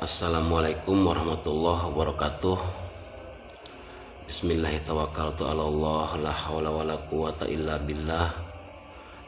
Assalamualaikum warahmatullahi wabarakatuh. Bismillahirrahmanirrahim. La haula wala quwata illa billah.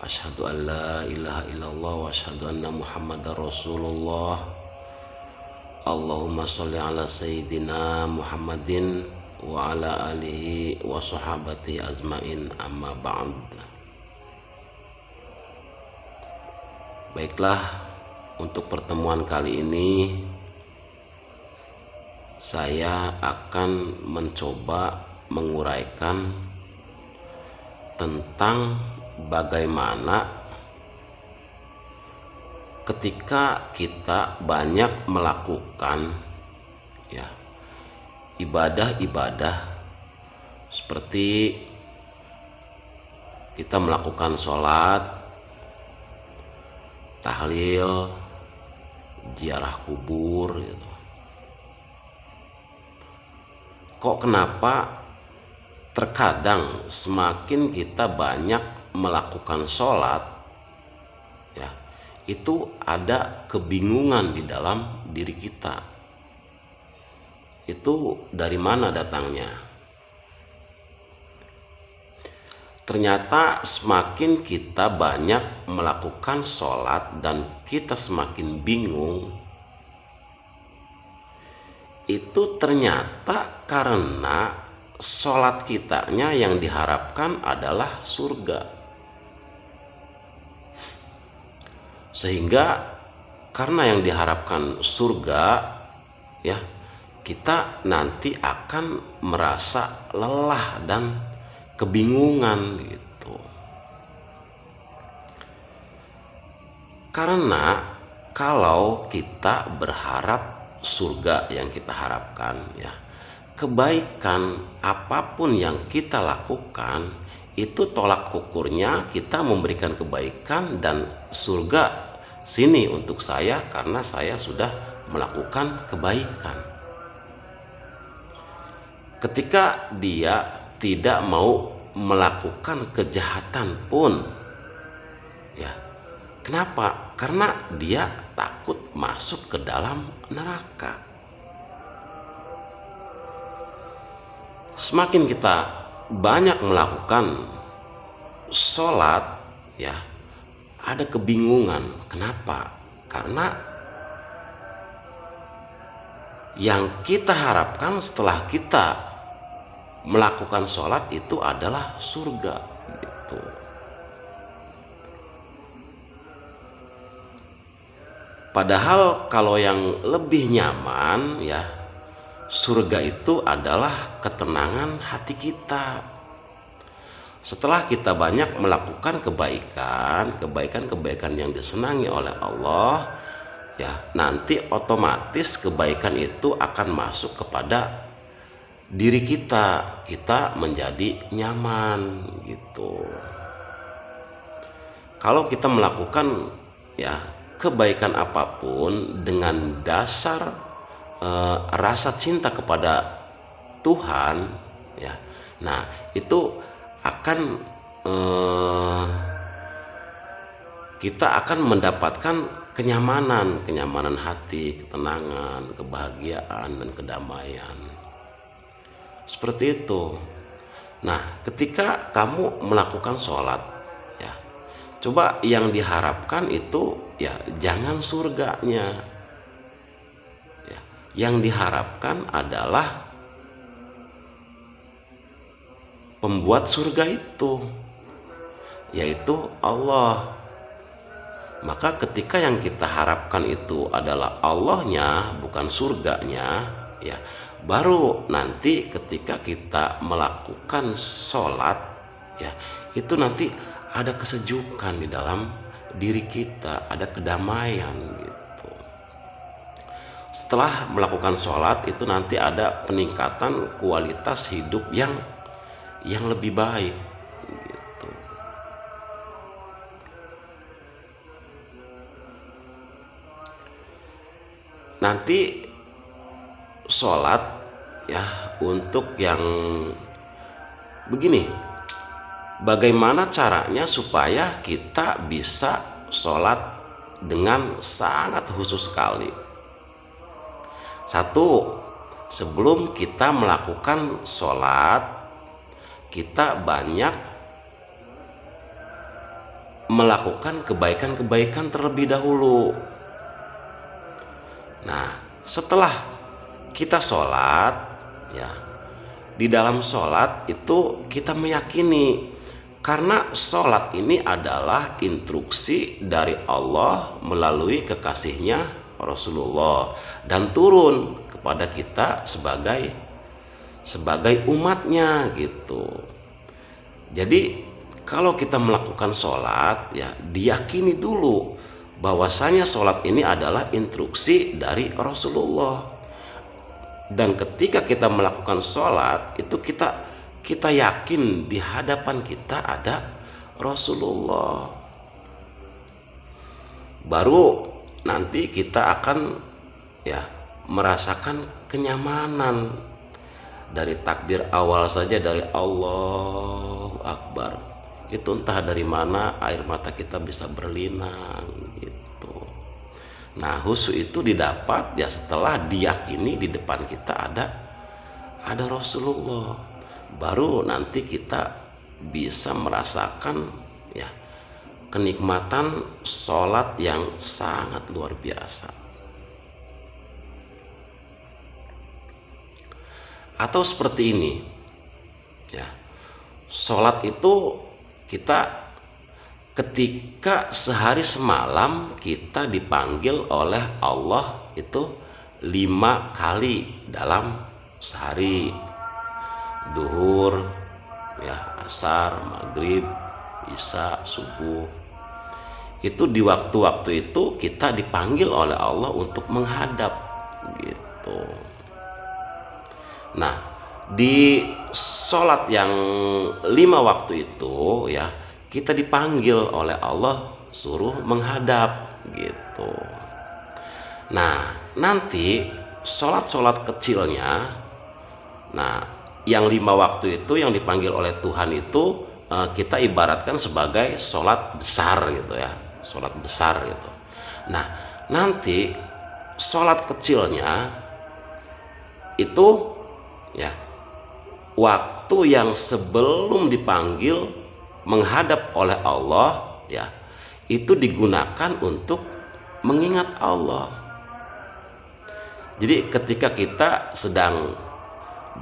Asyhadu an la ilaha illallah wa asyhadu anna Muhammadar Rasulullah. Allahumma sholli ala sayyidina Muhammadin wa ala alihi wa sahabati azmain, amma ba'd. Baiklah, untuk pertemuan kali ini saya akan mencoba menguraikan tentang bagaimana ketika kita banyak melakukan ibadah-ibadah seperti kita melakukan sholat, tahlil, ziarah kubur gitu. Kok kenapa terkadang semakin kita banyak melakukan sholat itu ada kebingungan di dalam diri kita. Itu dari mana datangnya? Ternyata semakin kita banyak melakukan sholat dan kita semakin bingung, itu ternyata karena sholat kitanya yang diharapkan adalah surga. Sehingga karena yang diharapkan surga, kita nanti akan merasa lelah dan kebingungan gitu. Karena kalau kita berharap surga yang kita harapkan, kebaikan apapun yang kita lakukan itu tolak ukurnya kita memberikan kebaikan, dan surga sini untuk saya karena saya sudah melakukan kebaikan. Ketika dia tidak mau melakukan kejahatan pun, kenapa? Karena dia takut masuk ke dalam neraka. Semakin kita banyak melakukan sholat, ada kebingungan. Kenapa? Karena yang kita harapkan setelah kita melakukan sholat itu adalah surga gitu. Padahal kalau yang lebih nyaman, surga itu adalah ketenangan hati kita. Setelah kita banyak melakukan kebaikan yang disenangi oleh Allah, nanti otomatis kebaikan itu akan masuk kepada diri kita. Kita menjadi nyaman gitu. Kalau kita melakukan kebaikan apapun dengan dasar rasa cinta kepada Tuhan, nah itu akan kita akan mendapatkan kenyamanan hati, ketenangan, kebahagiaan dan kedamaian. Seperti itu. Nah, ketika kamu melakukan sholat, coba yang diharapkan itu jangan surganya. Yang diharapkan adalah pembuat surga itu, yaitu Allah. Maka ketika yang kita harapkan itu adalah Allahnya, bukan surganya, baru nanti ketika kita melakukan sholat, itu nanti ada kesejukan di dalam diri kita, ada kedamaian gitu. Setelah melakukan sholat itu nanti ada peningkatan kualitas hidup yang lebih baik gitu. Nanti sholat untuk yang begini, bagaimana caranya supaya kita bisa sholat dengan sangat khusus sekali. Satu, sebelum kita melakukan sholat, kita banyak melakukan kebaikan-kebaikan terlebih dahulu. Nah, setelah kita sholat, ya, di dalam sholat itu kita meyakini, karena sholat ini adalah instruksi dari Allah melalui kekasihnya Rasulullah, dan turun kepada kita sebagai umatnya gitu. Jadi kalau kita melakukan sholat, ya, diyakini dulu bahwasanya sholat ini adalah instruksi dari Rasulullah. Dan ketika kita melakukan sholat itu kita yakin di hadapan kita ada Rasulullah. Baru nanti kita akan, ya, merasakan kenyamanan dari takbir awal saja, dari Allahu Akbar. Itu entah dari mana air mata kita bisa berlinang gitu. Nah, khusyuk itu didapat, ya, setelah diyakini di depan kita ada Rasulullah. Baru nanti kita bisa merasakan, ya, kenikmatan sholat yang sangat luar biasa. Atau seperti ini, ya, sholat itu kita ketika sehari semalam kita dipanggil oleh Allah itu 5 kali dalam sehari. Duhur, ya, asar, maghrib, isya, subuh. Itu di waktu-waktu itu kita dipanggil oleh Allah untuk menghadap gitu. Nah, di sholat yang 5 waktu itu, ya, kita dipanggil oleh Allah suruh menghadap gitu. Nah, nanti sholat-sholat kecilnya, nah, yang 5 waktu itu yang dipanggil oleh Tuhan itu kita ibaratkan sebagai sholat besar gitu, ya, sholat besar gitu. Nah, nanti sholat kecilnya itu, ya, waktu yang sebelum dipanggil menghadap oleh Allah, ya, itu digunakan untuk mengingat Allah. Jadi ketika kita sedang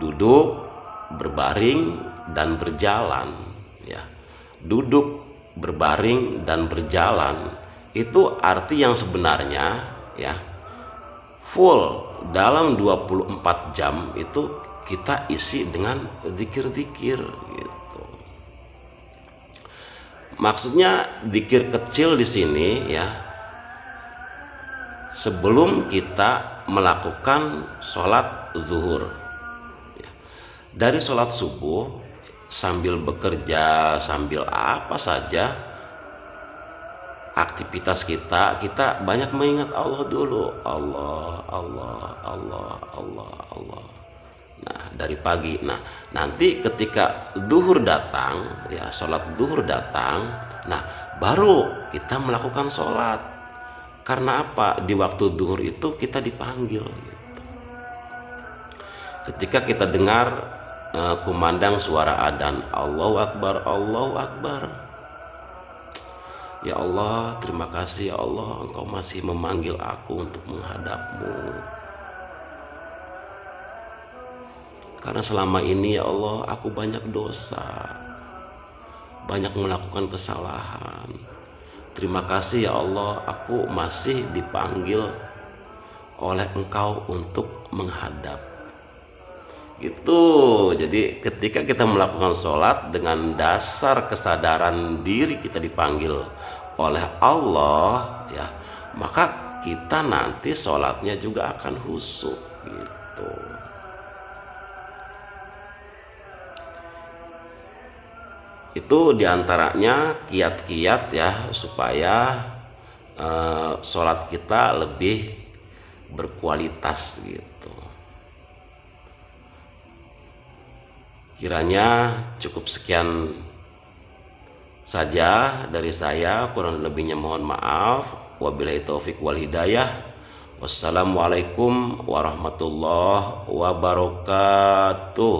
duduk, berbaring dan berjalan, ya, duduk, berbaring dan berjalan, itu arti yang sebenarnya, ya, full dalam 24 jam itu kita isi dengan zikir-zikir gitu. Maksudnya zikir kecil di sini, ya, sebelum kita melakukan sholat zuhur, ya. Dari sholat subuh sambil bekerja, sambil apa saja aktivitas kita banyak mengingat Allah dulu. Allah, Allah, Allah, Allah, Allah. Nah, dari pagi. Nah, nanti ketika zuhur datang, ya, sholat zuhur datang, nah, baru kita melakukan sholat. Karena apa? Di waktu zuhur itu kita dipanggil gitu. Ketika kita dengar kumandang suara adzan, Allahu Akbar, Allahu Akbar. Ya Allah, terima kasih ya Allah, Engkau masih memanggil aku untuk menghadap-Mu. Karena selama ini ya Allah aku banyak dosa, banyak melakukan kesalahan. Terima kasih ya Allah, aku masih dipanggil oleh Engkau untuk menghadap. Gitu. Jadi ketika kita melakukan sholat dengan dasar kesadaran diri kita dipanggil oleh Allah, ya, maka kita nanti sholatnya juga akan khusyuk gitu. Itu diantaranya kiat-kiat, ya, supaya sholat kita lebih berkualitas gitu. Kiranya cukup sekian saja dari saya, kurang lebihnya mohon maaf. Wabillahi taufik wal hidayah. Wassalamualaikum warahmatullahi wabarakatuh.